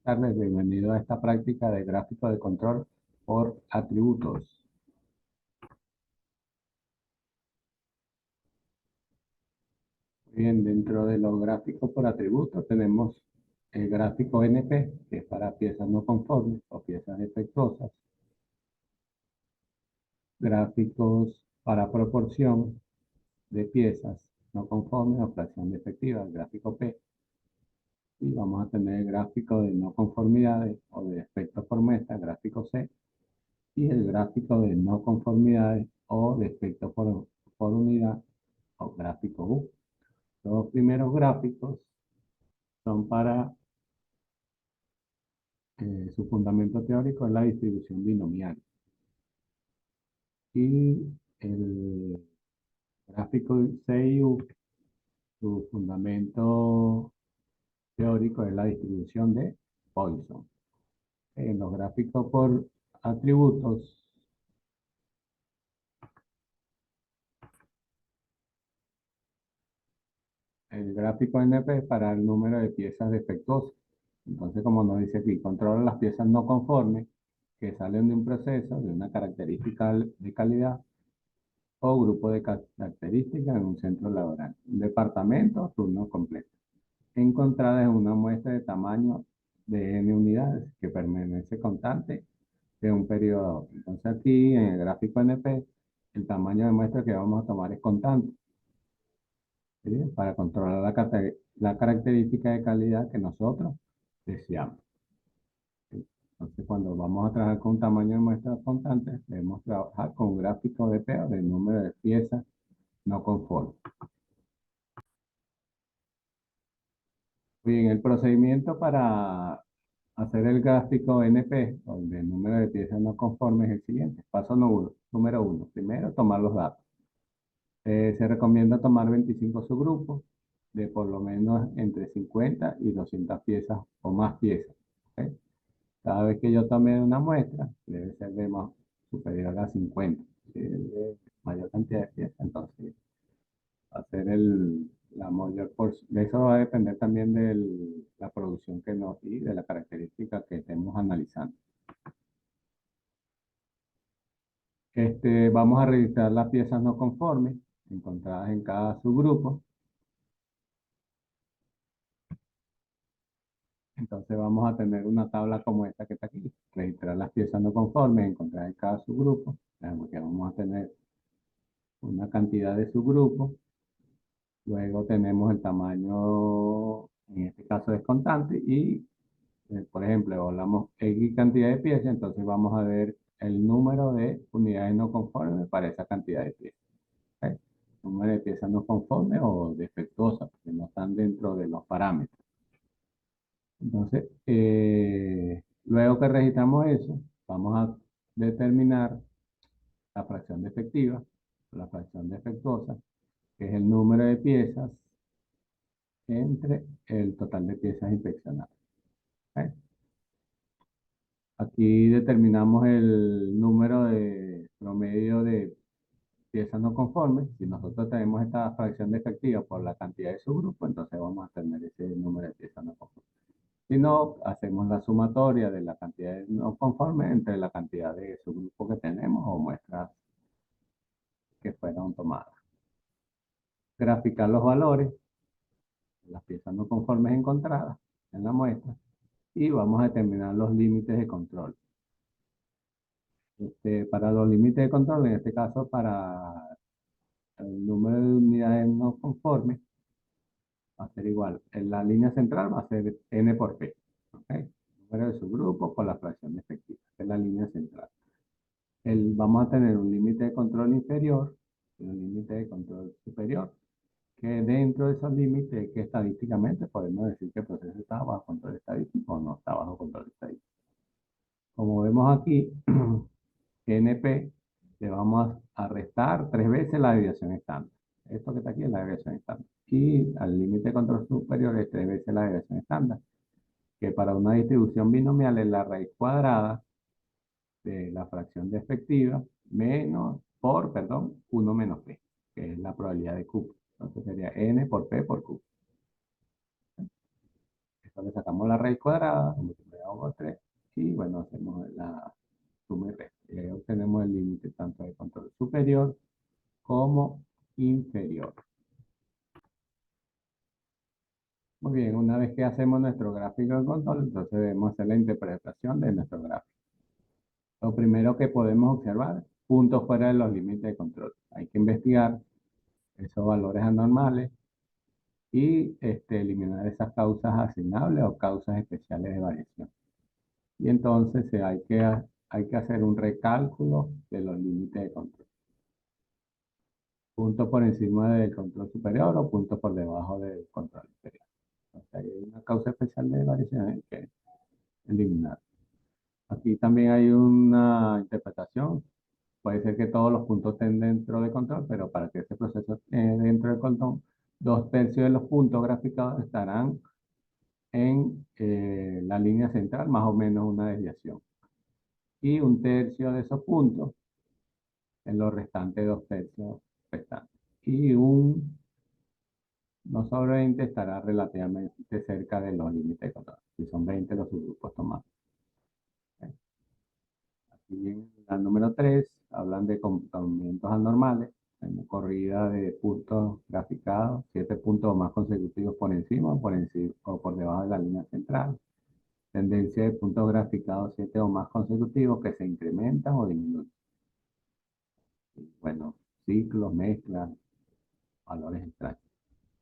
tardes, bienvenido a esta práctica de gráfico de control por atributos. Bien, dentro de los gráficos por atributos tenemos el gráfico NP, que es para piezas no conformes o piezas defectuosas. Gráficos para proporción de piezas no conformes o fracción defectiva, el gráfico P. Y vamos a tener el gráfico de no conformidades o de defectos por muestra, gráfico C. Y el gráfico de no conformidades o defectos por unidad o gráfico U. Los primeros gráficos son para su fundamento teórico es la distribución binomial. Y el gráfico C y U, su fundamento teórico es la distribución de Poisson. En los gráficos por atributos, el gráfico NP es para el número de piezas defectuosas. Entonces, como nos dice aquí, controla las piezas no conformes que salen de un proceso, de una característica de calidad o grupo de características en un centro laboral, un departamento, turno completo, encontrada en una muestra de tamaño de n unidades que permanece constante de un periodo a otro. Entonces aquí en el gráfico NP, el tamaño de muestra que vamos a tomar es constante, ¿sí? Para controlar la característica de calidad que nosotros deseamos. Entonces, cuando vamos a trabajar con un tamaño de muestra constante, debemos trabajar con un gráfico de P o del número de piezas no conformes. Bien, el procedimiento para hacer el gráfico NP, o el número de piezas no conformes, es el siguiente. Paso número uno. Primero, tomar los datos. Se recomienda tomar 25 subgrupos de por lo menos entre 50 y 200 piezas o más piezas. ¿Ok? Cada vez que yo tome una muestra, debe ser de más superior a 50. Si es de mayor cantidad de piezas, entonces hacer la mayor porción. De eso va a depender también de la producción que nos y de la característica que estemos analizando. Vamos a registrar las piezas no conformes encontradas en cada subgrupo. Entonces vamos a tener una tabla como esta que está aquí. Registrar las piezas no conformes encontradas en cada subgrupo. Que vamos a tener una cantidad de subgrupos. Luego tenemos el tamaño, en este caso es constante, y por ejemplo, hablamos X cantidad de piezas, entonces vamos a ver el número de unidades no conformes para esa cantidad de piezas. ¿Ok? Número de piezas no conformes o defectuosas, porque no están dentro de los parámetros. Entonces, luego que registramos eso, vamos a determinar la fracción defectiva, la fracción defectuosa, que es el número de piezas entre el total de piezas inspeccionadas. ¿Ok? Aquí determinamos el número de promedio de piezas no conformes. Si nosotros tenemos esta fracción defectiva por la cantidad de subgrupos, entonces vamos a tener ese número de piezas no conformes. Si no, hacemos la sumatoria de la cantidad de no conformes entre la cantidad de subgrupos que tenemos o muestras que fueron tomadas. Graficar los valores de las piezas no conformes encontradas en la muestra y vamos a determinar los límites de control. Para los límites de control, en este caso para el número de unidades no conformes, va a ser igual. En la línea central va a ser n por p. ¿Okay? Número de subgrupos por la fracción efectiva. Es la línea central. Vamos a tener un límite de control inferior y un límite de control superior. Que dentro de esos límites, que estadísticamente podemos decir que el proceso está bajo control estadístico o no está bajo control estadístico. Como vemos aquí, NP le vamos a restar 3 veces la desviación estándar. Esto que está aquí es la desviación estándar. Y al límite de control superior es 3 veces la desviación estándar, que para una distribución binomial es la raíz cuadrada de la fracción de efectiva perdón, 1 menos p, que es la probabilidad de Q. Entonces sería n por p por Q. Esto le sacamos la raíz cuadrada, hago 3 y bueno, hacemos la suma y resta. Y ahí obtenemos el límite tanto de control superior como inferior. Muy bien, una vez que hacemos nuestro gráfico de control, entonces debemos hacer la interpretación de nuestro gráfico. Lo primero que podemos observar, puntos fuera de los límites de control. Hay que investigar esos valores anormales y eliminar esas causas asignables o causas especiales de variación. Y entonces hay que hacer un recálculo de los límites de control. Puntos por encima del control superior o puntos por debajo del control inferior. Entonces hay una causa especial de variación hay que eliminar. Aquí también hay una interpretación. Puede ser que todos los puntos estén dentro de control, pero para que ese proceso esté dentro de control, 2/3 de los puntos graficados estarán en la línea central, más o menos una desviación. Y 1/3 de esos puntos en los restantes 2/3 restantes. Y no sobre 20 estará relativamente cerca de los límites de control, si son 20 los subgrupos tomados. Aquí en la número 3 hablan de comportamientos anormales, en corrida de puntos graficados, 7 puntos o más consecutivos por encima o por debajo de la línea central. Tendencia de puntos graficados 7 o más consecutivos que se incrementan o disminuyen. Bueno, ciclos, mezclas, valores extraños.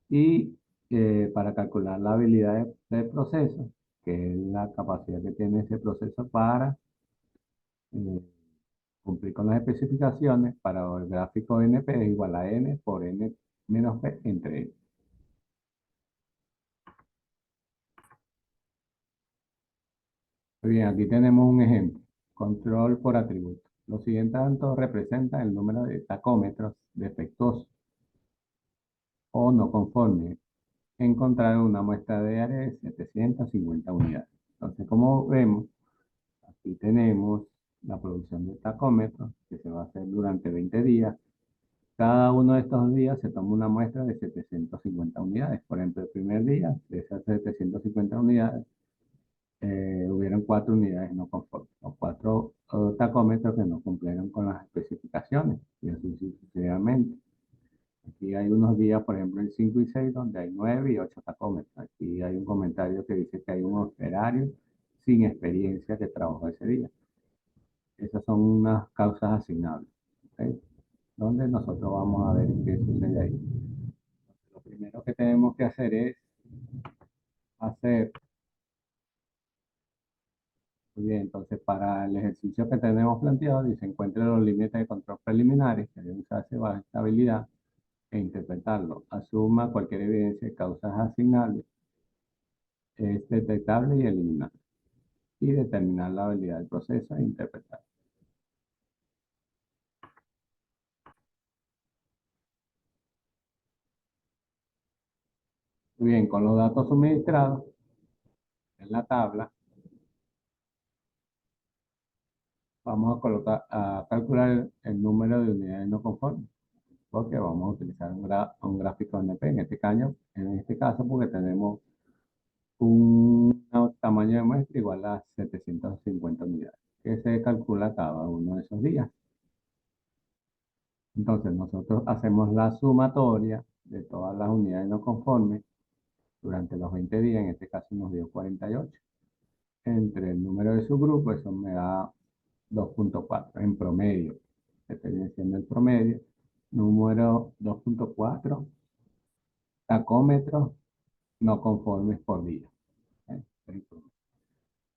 Y para calcular la habilidad del proceso, que es la capacidad que tiene ese proceso para eh, cumplir con las especificaciones, para el gráfico NP es igual a N por N menos P entre N. Muy bien, aquí tenemos un ejemplo. Control por atributo. Los siguientes datos representan el número de tacómetros defectuosos o no conformes encontrados en una muestra de área de 750 unidades. Entonces, como vemos, aquí tenemos la producción de tacómetros que se va a hacer durante 20 días. Cada uno de estos días se toma una muestra de 750 unidades. Por ejemplo, el primer día de esas 750 unidades, hubieron 4 unidades no conformes, o 4 tacómetros que no cumplieron con las especificaciones, y así sucesivamente. Aquí hay unos días, por ejemplo, el 5 y 6 donde hay 9 y 8 tacómetros. Aquí hay un comentario que dice que hay un operario sin experiencia que trabajó ese día. Esas son unas causas asignables, ¿ok? Donde nosotros vamos a ver qué sucede ahí. Lo primero que tenemos que hacer es hacer, muy bien, entonces para el ejercicio que tenemos planteado, dice encuentre los límites de control preliminares que deben usarse bajo estabilidad e interpretarlo. Asuma cualquier evidencia de causas asignables, es detectable y eliminable. Y determinar la habilidad del proceso e interpretar. Muy bien, con los datos suministrados en la tabla, vamos a a calcular el número de unidades no conformes, porque vamos a utilizar un gráfico NP en este caso porque tenemos un tamaño de muestra igual a 750 unidades, que se calcula cada uno de esos días. Entonces nosotros hacemos la sumatoria de todas las unidades no conformes durante los 20 días, en este caso nos dio 48, entre el número de subgrupos, eso me da 2.4 en promedio. Estoy diciendo el promedio, número 2.4 tacómetros no conformes por día. ¿Eh?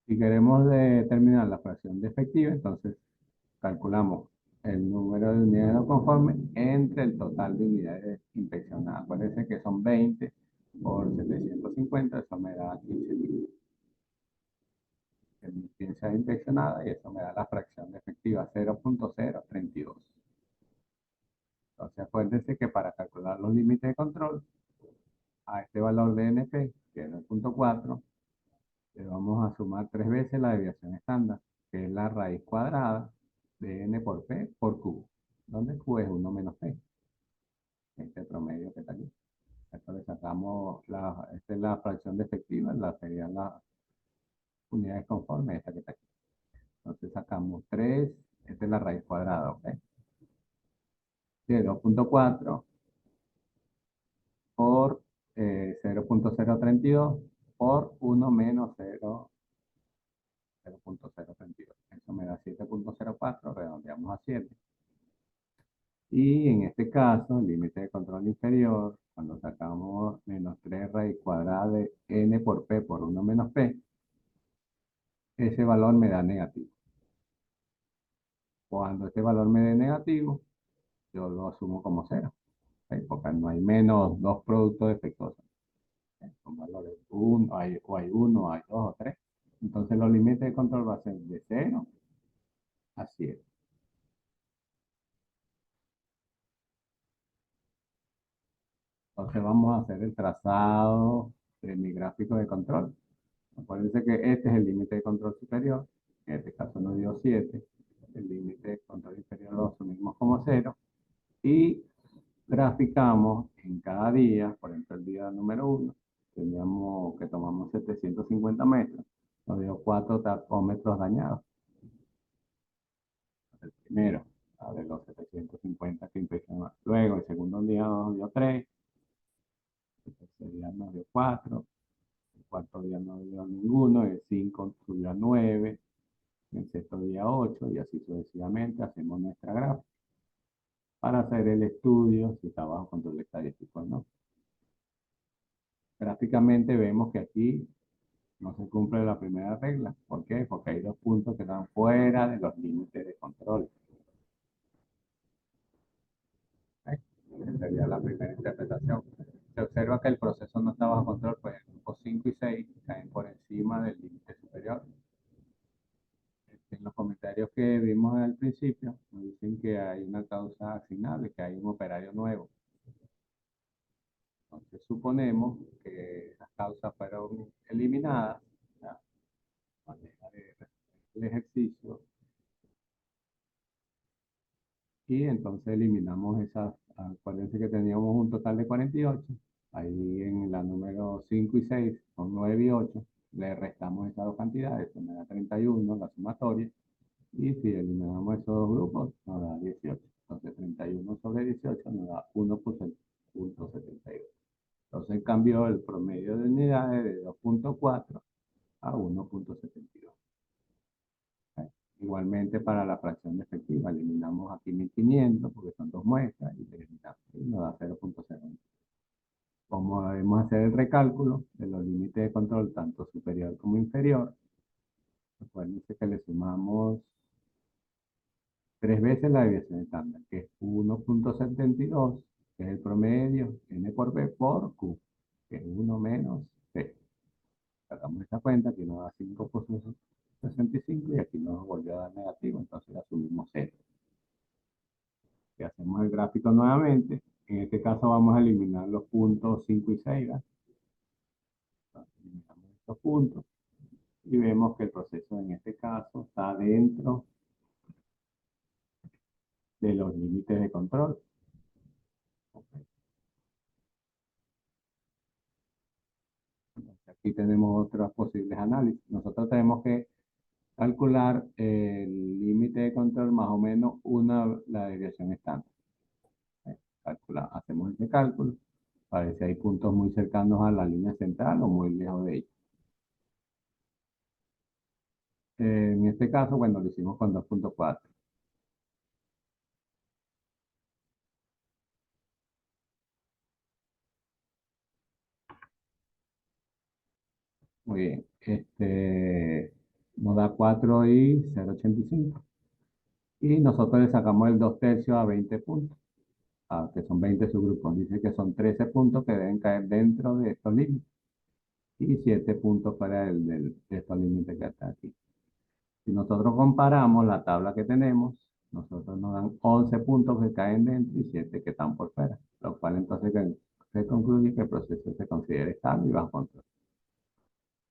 Si queremos determinar la fracción de efectiva, entonces calculamos el número de unidades no conformes entre el total de unidades inspeccionadas. Acuérdense que son 20 por 750, eso me da 15.000. 15 inspeccionadas y eso me da la fracción de efectiva 0.032. Entonces acuérdense que para calcular los límites de control a este valor de NP, que es el punto 4, le vamos a sumar 3 veces la desviación estándar, que es la raíz cuadrada de n por p por q, donde q es 1 menos p, este promedio que está aquí. Entonces sacamos esta es la fracción de efectiva, sería unidades conformes, esta que está aquí. Entonces sacamos 3, esta es la raíz cuadrada, ¿ok? De 2.4 por 0.032 por 1 menos 0.032. Eso me da 7.04, redondeamos a 7. Y en este caso, el límite de control inferior, cuando sacamos menos 3 raíz cuadrada de n por p por 1 menos p, ese valor me da negativo. Cuando este valor me dé negativo, yo lo asumo como cero, ¿ok? Porque no hay menos dos productos defectuosos. ¿Ok? Son valores 1, hay 1, hay 2 o 3. Entonces los límites de control va a ser de 0 a 7. Entonces vamos a hacer el trazado de mi gráfico de control. Acuérdense que este es el límite de control superior, en este caso nos dio 7. El límite de control inferior lo asumimos como cero y graficamos en cada día. Por ejemplo, el día número 1, teníamos que tomamos 750 metros, nos dio 4 tacómetros dañados. El primero, de los 750 que impresionó. Luego, el segundo día nos dio 3, el tercer día nos dio 4, el cuarto día no dio ninguno, el 5 subió a 9, el sexto día 8 y así sucesivamente hacemos nuestra gráfica para hacer el estudio si está bajo control estadístico o no. Gráficamente vemos que aquí no se cumple la primera regla. ¿Por qué? Porque hay dos puntos que están fuera de los límites de control. ¿Ok? Esa sería la primera interpretación. Se observa que el proceso no está bajo control, pues el grupo 5 y 6 caen por encima del límite superior. En los comentarios que vimos al principio, nos dicen que hay una causa asignable, que hay un operario nuevo. Entonces suponemos que esas causas fueron eliminadas, la manera de resolver el ejercicio, y entonces eliminamos esas. Acuérdense que teníamos un total de 48, ahí en la número 5 y 6 son 9 y 8, le restamos esas dos cantidades, eso me da 31, la sumatoria, y si eliminamos esos dos grupos, nos da 18. Entonces 31 sobre 18 nos da 1.72. Entonces cambió el promedio de unidades de 2.4 a 1.72. ¿Ok? Igualmente para la fracción de efectiva, eliminamos aquí 1500 porque son dos muestras y eliminamos, y nos da 0.0. Como debemos hacer el recálculo de los límites de control tanto superior como inferior, acuérdense que le sumamos tres veces la desviación estándar, que es 1.72, que es el promedio, n por b por q, que es 1 menos p. Sacamos esta cuenta, aquí nos da 5.65 y aquí nos volvió a dar negativo, entonces asumimos 0. Y hacemos el gráfico nuevamente. En este caso vamos a eliminar los puntos 5 y 6, ¿verdad? Entonces, eliminamos estos puntos y vemos que el proceso en este caso está dentro de los límites de control. Ok. Entonces, aquí tenemos otros posibles análisis. Nosotros tenemos que calcular el límite de control más o menos la desviación estándar. Hacemos ese cálculo para ver si hay puntos muy cercanos a la línea central o muy lejos de ella. En este caso, bueno, lo hicimos con 2.4. Muy bien. Nos da 4 y 0.85. Y nosotros le sacamos el 2 tercios a 20 puntos, que son 20 subgrupos. Dice que son 13 puntos que deben caer dentro de estos límites y 7 puntos fuera de estos límites que están aquí. Si nosotros comparamos la tabla que tenemos, nosotros nos dan 11 puntos que caen dentro y 7 que están por fuera, lo cual entonces se concluye que el proceso se considera estable y bajo control.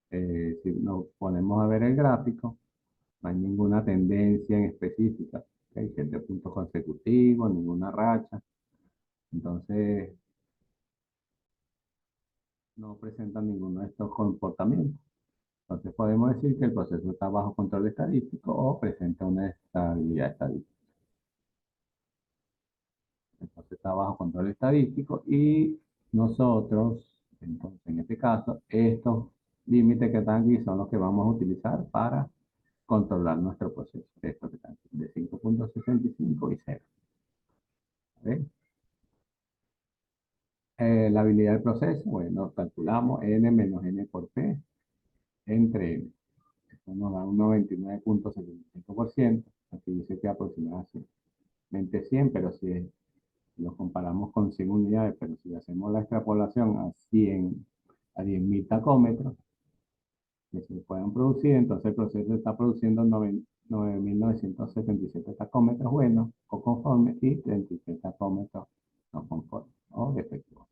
Si nos ponemos a ver el gráfico, no hay ninguna tendencia en específica. Hay 7 puntos consecutivos, ninguna racha. Entonces, no presentan ninguno de estos comportamientos. Entonces podemos decir que el proceso está bajo control estadístico o presenta una estabilidad estadística. Entonces está bajo control estadístico y nosotros, entonces en este caso, estos límites que están aquí son los que vamos a utilizar para controlar nuestro proceso. Estos que están aquí, de 5.65 y 0. ¿Ok? La habilidad del proceso, bueno, calculamos n menos n por p entre n. Esto nos da un 99.75%. Aquí dice que aproximadamente 100, pero si lo comparamos con 100 unidades, pero si hacemos la extrapolación a 100, a 10.000 tacómetros que se puedan producir, entonces el proceso está produciendo 9.977 tacómetros buenos o conformes y 36 tacómetros no conformes o defectuosos.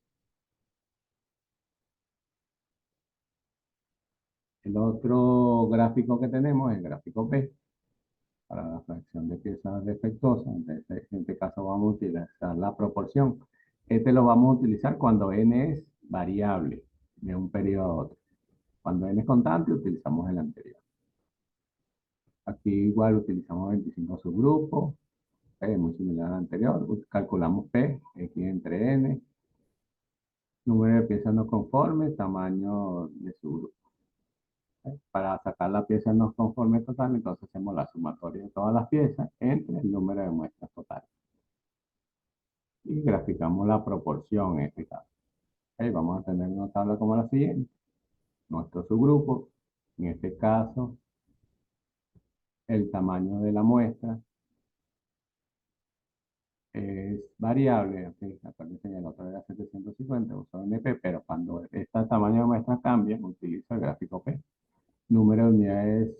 El otro gráfico que tenemos es el gráfico P para la fracción de piezas defectuosas. Entonces, en este caso vamos a utilizar la proporción. Este lo vamos a utilizar cuando n es variable de un periodo a otro. Cuando n es constante, utilizamos el anterior. Aquí igual utilizamos 25 subgrupos, muy similar al anterior. Calculamos P, X entre N, número de piezas no conformes, tamaño de subgrupo. Para sacar la pieza no conforme total, entonces hacemos la sumatoria de todas las piezas entre el número de muestras totales. Y graficamos la proporción en este caso. Vamos a tener una tabla como la siguiente. Nuestro subgrupo, en este caso, el tamaño de la muestra es variable. ¿Okay? Acuérdense que el otro era 750, uso NP, pero cuando este tamaño de muestra cambia, utilizo el gráfico P. Número de unidades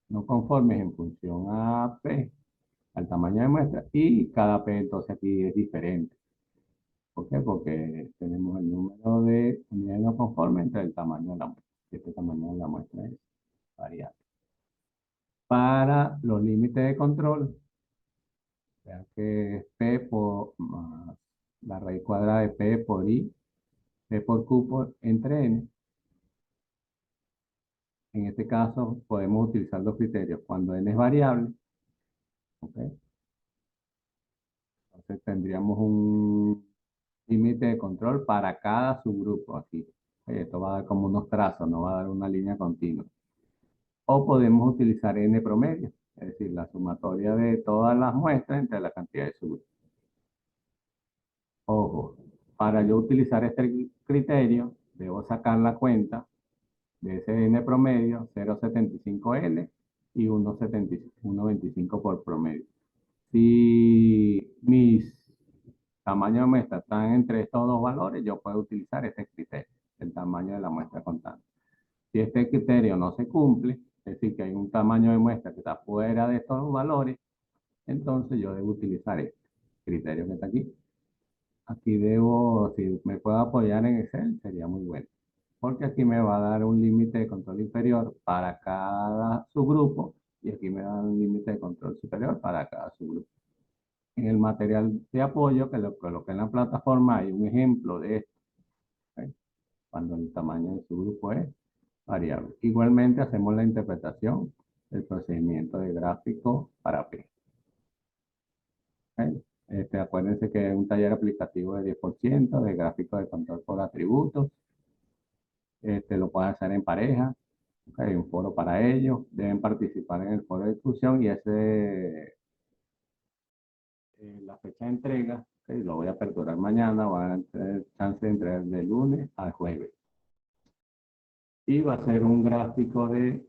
no conformes en función a P, al tamaño de muestra, y cada P entonces aquí es diferente. ¿Por qué? Porque tenemos el número de unidades no conformes entre el tamaño de la muestra. Este tamaño de la muestra es variable. Para los límites de control, vean que es P por más la raíz cuadrada de P por I, P por Q entre N. En este caso podemos utilizar dos criterios. Cuando N es variable, ¿ok? Entonces tendríamos un límite de control para cada subgrupo aquí. Esto va a dar como unos trazos, no va a dar una línea continua. O podemos utilizar N promedio, es decir, la sumatoria de todas las muestras entre la cantidad de subgrupos. Ojo, para yo utilizar este criterio, debo sacar la cuenta de ese N promedio, 0,75N y 1,25 por promedio. Si mis tamaños de muestra están entre estos dos valores, yo puedo utilizar este criterio, el tamaño de la muestra constante. Si este criterio no se cumple, es decir, que hay un tamaño de muestra que está fuera de estos valores, entonces yo debo utilizar este criterio que está aquí. Aquí debo, si me puedo apoyar en Excel, sería muy bueno. Porque aquí me va a dar un límite de control inferior para cada subgrupo y aquí me da un límite de control superior para cada subgrupo. En el material de apoyo que lo coloqué en la plataforma hay un ejemplo de esto, ¿ok? Cuando el tamaño de subgrupo es variable. Igualmente hacemos la interpretación del procedimiento de gráfico para P. ¿Ok? Acuérdense que es un taller aplicativo de 10% de gráfico de control por atributos. Lo pueden hacer en pareja. Hay un foro para ellos. Deben participar en el foro de discusión y la fecha de entrega, lo voy a aperturar mañana. Van a tener chance de entregar de lunes a jueves. Y va a ser un gráfico de